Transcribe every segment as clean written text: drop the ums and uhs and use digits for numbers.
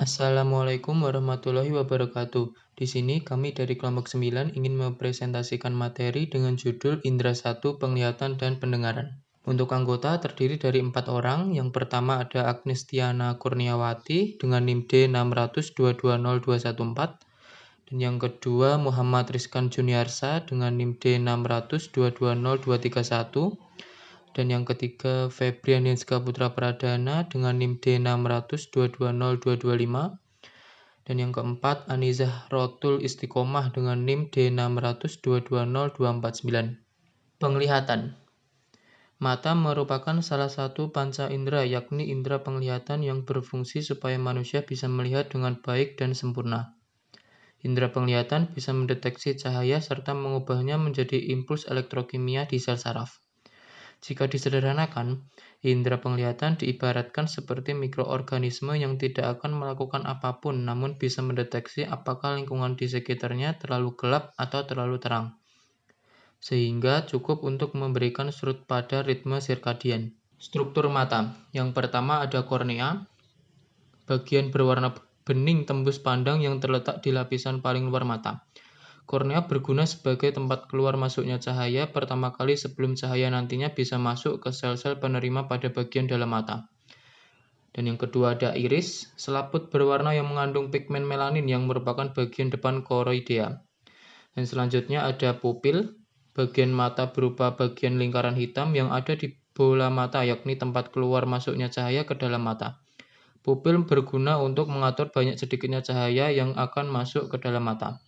Assalamualaikum warahmatullahi wabarakatuh. Di sini kami dari kelompok 9 ingin mempresentasikan materi dengan judul Indra 1 Penglihatan dan Pendengaran. Untuk anggota terdiri dari 4 orang. Yang pertama ada Agnistiana Kurniawati dengan NIM D600220214. Dan yang kedua Muhammad Rizkan Juniarsa dengan NIM D600220231. Dan yang ketiga Febrian Hinska Putra Pradana dengan NIM D600220225. Dan yang keempat Anizah Rotul Istiqomah dengan NIM D600220249. Penglihatan. Mata merupakan salah satu panca indera, yakni indera penglihatan yang berfungsi supaya manusia bisa melihat dengan baik dan sempurna. Indera penglihatan bisa mendeteksi cahaya serta mengubahnya menjadi impuls elektrokimia di sel saraf. Jika disederhanakan, indera penglihatan diibaratkan seperti mikroorganisme yang tidak akan melakukan apapun namun bisa mendeteksi apakah lingkungan di sekitarnya terlalu gelap atau terlalu terang, sehingga cukup untuk memberikan surut pada ritme sirkadian. Struktur mata. Yang pertama ada kornea, bagian berwarna bening tembus pandang yang terletak di lapisan paling luar mata. Kornea berguna sebagai tempat keluar masuknya cahaya pertama kali sebelum cahaya nantinya bisa masuk ke sel-sel penerima pada bagian dalam mata. Dan yang kedua ada iris, selaput berwarna yang mengandung pigmen melanin yang merupakan bagian depan koroidea. Dan selanjutnya ada pupil, bagian mata berupa bagian lingkaran hitam yang ada di bola mata, yakni tempat keluar masuknya cahaya ke dalam mata. Pupil berguna untuk mengatur banyak sedikitnya cahaya yang akan masuk ke dalam mata.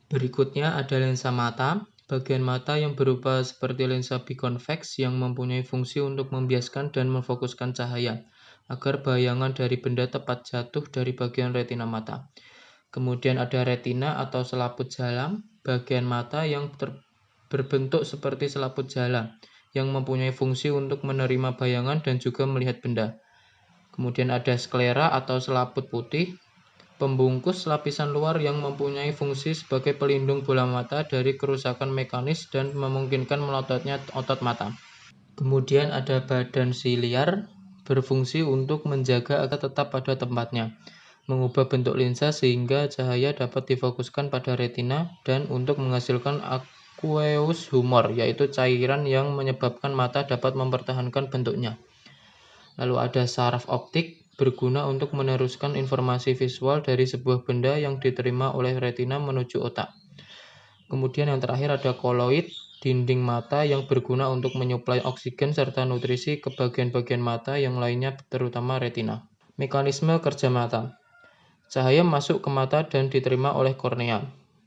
Berikutnya ada lensa mata, bagian mata yang berupa seperti lensa biconvex yang mempunyai fungsi untuk membiaskan dan memfokuskan cahaya, agar bayangan dari benda tepat jatuh dari bagian retina mata. Kemudian ada retina atau selaput jala, bagian mata yang berbentuk seperti selaput jala, yang mempunyai fungsi untuk menerima bayangan dan juga melihat benda. Kemudian ada sklera atau selaput putih, pembungkus lapisan luar yang mempunyai fungsi sebagai pelindung bola mata dari kerusakan mekanis dan memungkinkan melototnya otot mata. Kemudian ada badan siliar, berfungsi untuk menjaga agar tetap pada tempatnya, mengubah bentuk lensa sehingga cahaya dapat difokuskan pada retina, dan untuk menghasilkan aqueous humor, yaitu cairan yang menyebabkan mata dapat mempertahankan bentuknya. Lalu ada saraf optik, berguna untuk meneruskan informasi visual dari sebuah benda yang diterima oleh retina menuju otak. Kemudian yang terakhir ada koloid, dinding mata yang berguna untuk menyuplai oksigen serta nutrisi ke bagian-bagian mata yang lainnya terutama retina. Mekanisme kerja mata. Cahaya masuk ke mata dan diterima oleh kornea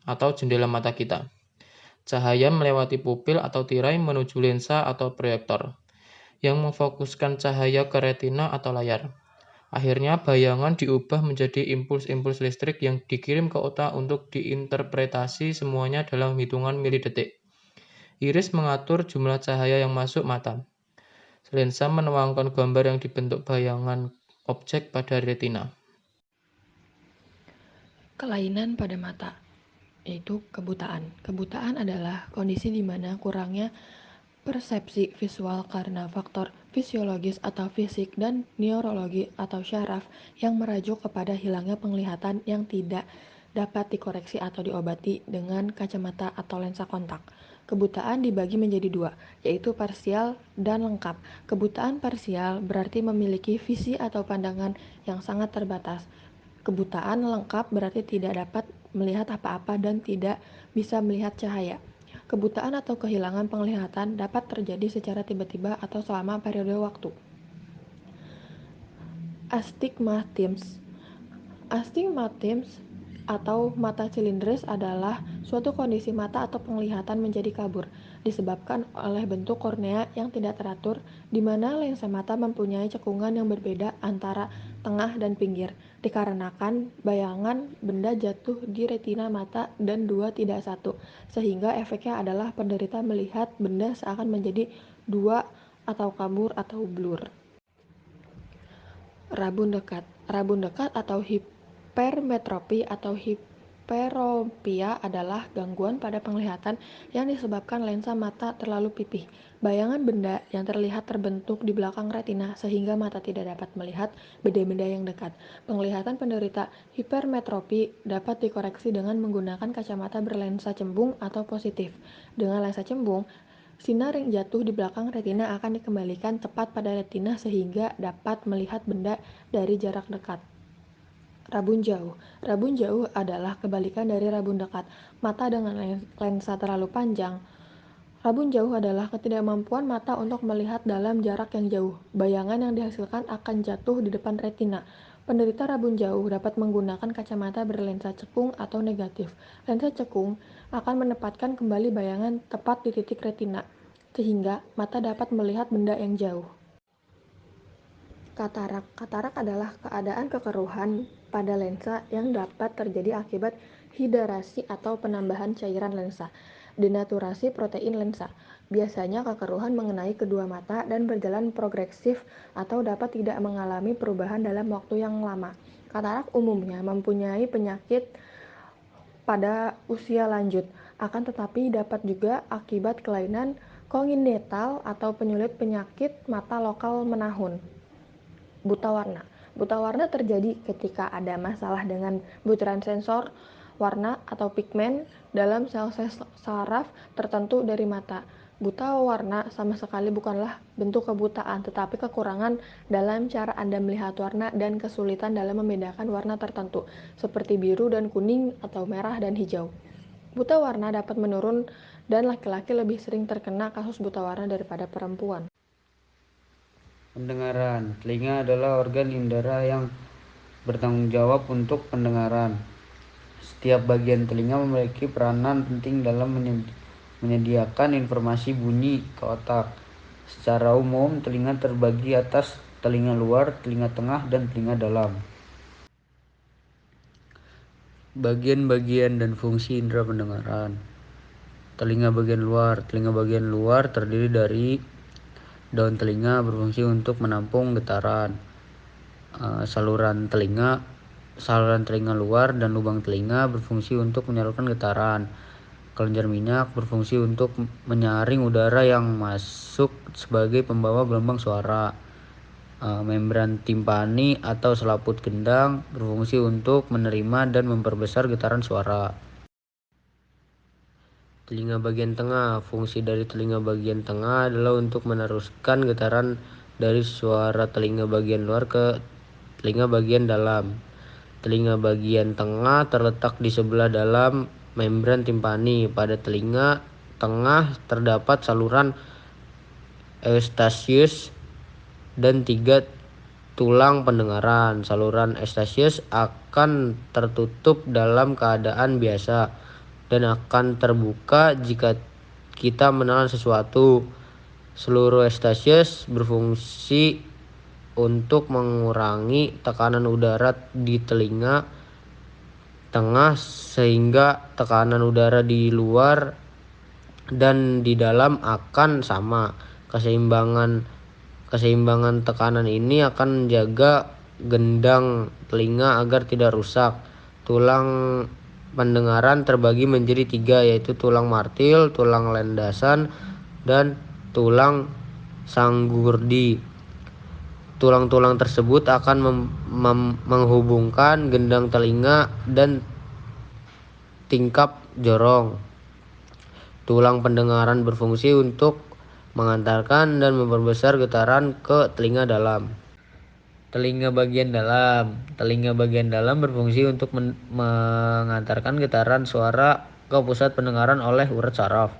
atau jendela mata kita. Cahaya melewati pupil atau tirai menuju lensa atau proyektor yang memfokuskan cahaya ke retina atau layar. Akhirnya bayangan diubah menjadi impuls-impuls listrik yang dikirim ke otak untuk diinterpretasi semuanya dalam hitungan milidetik. Iris mengatur jumlah cahaya yang masuk mata. Lensa menuangkan gambar yang dibentuk bayangan objek pada retina. Kelainan pada mata, yaitu kebutaan. Kebutaan adalah kondisi di mana kurangnya persepsi visual karena faktor fisiologis atau fisik dan neurologi atau syaraf yang merajuk kepada hilangnya penglihatan yang tidak dapat dikoreksi atau diobati dengan kacamata atau lensa kontak. Kebutaan dibagi menjadi dua, yaitu parsial dan lengkap. Kebutaan parsial berarti memiliki visi atau pandangan yang sangat terbatas. Kebutaan lengkap berarti tidak dapat melihat apa-apa dan tidak bisa melihat cahaya. Kebutaan atau kehilangan penglihatan dapat terjadi secara tiba-tiba atau selama periode waktu. Astigmatisme. Astigmatisme atau mata cilindris adalah suatu kondisi mata atau penglihatan menjadi kabur, disebabkan oleh bentuk kornea yang tidak teratur, di mana lensa mata mempunyai cekungan yang berbeda antara tengah dan pinggir, dikarenakan bayangan benda jatuh di retina mata dan dua tidak satu, sehingga efeknya adalah penderita melihat benda seakan menjadi dua atau kabur atau blur. Rabun dekat atau hipermetropi atau Hiperopia adalah gangguan pada penglihatan yang disebabkan lensa mata terlalu pipih. Bayangan benda yang terlihat terbentuk di belakang retina sehingga mata tidak dapat melihat benda-benda yang dekat. Penglihatan penderita hipermetropi dapat dikoreksi dengan menggunakan kacamata berlensa cembung atau positif. Dengan lensa cembung, sinar yang jatuh di belakang retina akan dikembalikan tepat pada retina sehingga dapat melihat benda dari jarak dekat. Rabun jauh. Rabun jauh adalah kebalikan dari rabun dekat. Mata dengan lensa terlalu panjang. Rabun jauh adalah ketidakmampuan mata untuk melihat dalam jarak yang jauh. Bayangan yang dihasilkan akan jatuh di depan retina. Penderita rabun jauh dapat menggunakan kacamata berlensa cekung atau negatif. Lensa cekung akan menempatkan kembali bayangan tepat di titik retina, sehingga mata dapat melihat benda yang jauh. Katarak. Katarak adalah keadaan kekeruhan pada lensa yang dapat terjadi akibat hidrasi atau penambahan cairan lensa, denaturasi protein lensa. Biasanya kekeruhan mengenai kedua mata dan berjalan progresif atau dapat tidak mengalami perubahan dalam waktu yang lama. Katarak umumnya mempunyai penyakit pada usia lanjut, akan tetapi dapat juga akibat kelainan kongenital atau penyulit penyakit mata lokal menahun. Buta warna. Buta warna terjadi ketika ada masalah dengan butiran sensor warna atau pigmen dalam sel-sel saraf tertentu dari mata. Buta warna sama sekali bukanlah bentuk kebutaan, tetapi kekurangan dalam cara Anda melihat warna dan kesulitan dalam membedakan warna tertentu, seperti biru dan kuning atau merah dan hijau. Buta warna dapat menurun dan laki-laki lebih sering terkena kasus buta warna daripada perempuan. Pendengaran. Telinga adalah organ indera yang bertanggung jawab untuk pendengaran. Setiap bagian telinga memiliki peranan penting dalam menyediakan informasi bunyi ke otak. Secara umum, telinga terbagi atas telinga luar, telinga tengah, dan telinga dalam. Bagian-bagian dan fungsi indera pendengaran. Telinga bagian luar. Telinga bagian luar terdiri dari daun telinga, berfungsi untuk menampung getaran. Saluran telinga luar dan lubang telinga berfungsi untuk menyalurkan getaran. Kelenjar minyak berfungsi untuk menyaring udara yang masuk sebagai pembawa gelombang suara. Membran timpani atau selaput gendang berfungsi untuk menerima dan memperbesar getaran suara. Telinga bagian tengah. Fungsi dari telinga bagian tengah adalah untuk meneruskan getaran dari suara telinga bagian luar ke telinga bagian dalam. Telinga bagian tengah terletak di sebelah dalam membran timpani. Pada telinga tengah terdapat saluran Eustachius dan 3 tulang pendengaran. Saluran Eustachius akan tertutup dalam keadaan biasa dan akan terbuka jika kita menelan sesuatu. Seluruh Eustachius berfungsi untuk mengurangi tekanan udara di telinga tengah sehingga tekanan udara di luar dan di dalam akan sama. Keseimbangan tekanan ini akan menjaga gendang telinga agar tidak rusak. Tulang pendengaran terbagi menjadi 3, yaitu tulang martil, tulang landasan, dan tulang sanggurdi. Tulang-tulang tersebut akan menghubungkan gendang telinga dan tingkap jorong. Tulang pendengaran berfungsi untuk mengantarkan dan memperbesar getaran ke telinga dalam. Telinga bagian dalam. Telinga bagian dalam berfungsi untuk mengantarkan getaran suara ke pusat pendengaran oleh urat saraf.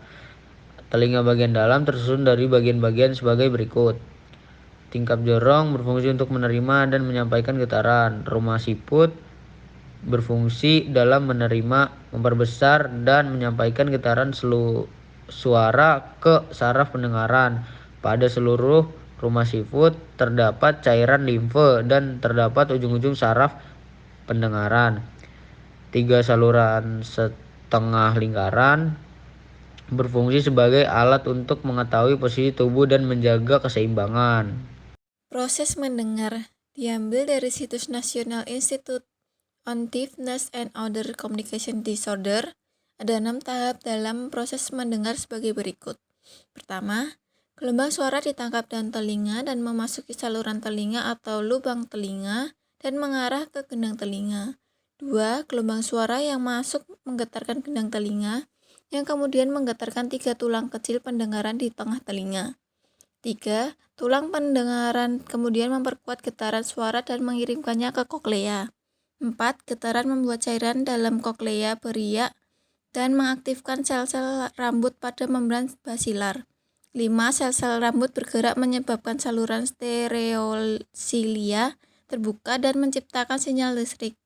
Telinga bagian dalam tersusun dari bagian-bagian sebagai berikut. Tingkap jorong berfungsi untuk menerima dan menyampaikan getaran. Rumah siput berfungsi dalam menerima, memperbesar, dan menyampaikan getaran suara ke saraf pendengaran. Pada seluruh rumah siput terdapat cairan limfe dan terdapat ujung-ujung saraf pendengaran. 3 saluran setengah lingkaran berfungsi sebagai alat untuk mengetahui posisi tubuh dan menjaga keseimbangan. Proses mendengar diambil dari situs National Institute on Deafness and Other Communication Disorder, ada 6 tahap dalam proses mendengar sebagai berikut. Pertama, gelombang suara ditangkap dalam telinga dan memasuki saluran telinga atau lubang telinga dan mengarah ke gendang telinga. 2. Gelombang suara yang masuk menggetarkan gendang telinga, yang kemudian menggetarkan 3 tulang kecil pendengaran di tengah telinga. 3. Tulang pendengaran kemudian memperkuat getaran suara dan mengirimkannya ke koklea. 4. Getaran membuat cairan dalam koklea beriak dan mengaktifkan sel-sel rambut pada membran basilar. 5. Sel-sel rambut bergerak menyebabkan saluran stereosilia terbuka dan menciptakan sinyal listrik.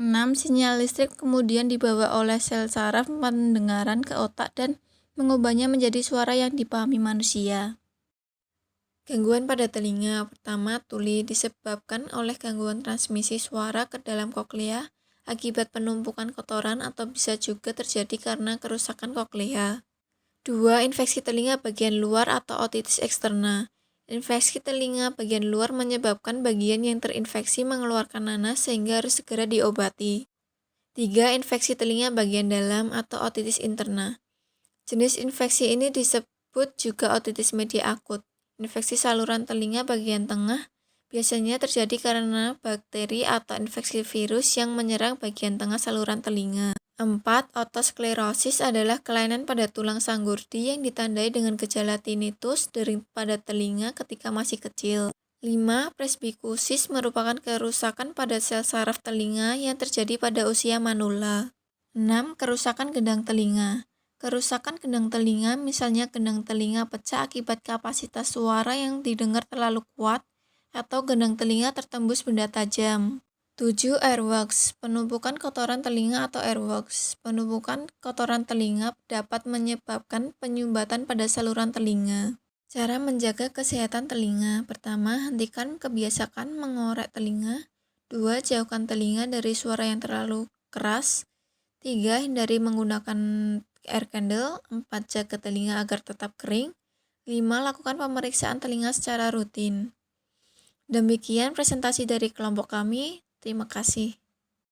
6. Sinyal listrik kemudian dibawa oleh sel saraf pendengaran ke otak dan mengubahnya menjadi suara yang dipahami manusia. Gangguan pada telinga. Pertama, tuli disebabkan oleh gangguan transmisi suara ke dalam koklea akibat penumpukan kotoran atau bisa juga terjadi karena kerusakan koklea. 2. Infeksi telinga bagian luar atau otitis eksterna. Infeksi telinga bagian luar menyebabkan bagian yang terinfeksi mengeluarkan nanas sehingga harus segera diobati. 3. Infeksi telinga bagian dalam atau otitis interna. Jenis infeksi ini disebut juga otitis media akut. Infeksi saluran telinga bagian tengah biasanya terjadi karena bakteri atau infeksi virus yang menyerang bagian tengah saluran telinga. 4. Otosklerosis adalah kelainan pada tulang sanggurdi yang ditandai dengan gejala tinnitus, dering pada telinga ketika masih kecil. 5. Presbikusis merupakan kerusakan pada sel saraf telinga yang terjadi pada usia manula. 6. Kerusakan gendang telinga. Kerusakan gendang telinga, misalnya gendang telinga pecah akibat kapasitas suara yang didengar terlalu kuat, atau gendang telinga tertembus benda tajam. 7. Earwax. Penumpukan kotoran telinga atau earwax. Penumpukan kotoran telinga dapat menyebabkan penyumbatan pada saluran telinga. Cara menjaga kesehatan telinga. Pertama, hentikan kebiasaan mengorek telinga. 2. Jauhkan telinga dari suara yang terlalu keras. 3. Hindari menggunakan air candle. 4. Jaga telinga agar tetap kering. 5. Lakukan pemeriksaan telinga secara rutin. Demikian presentasi dari kelompok kami. Terima kasih.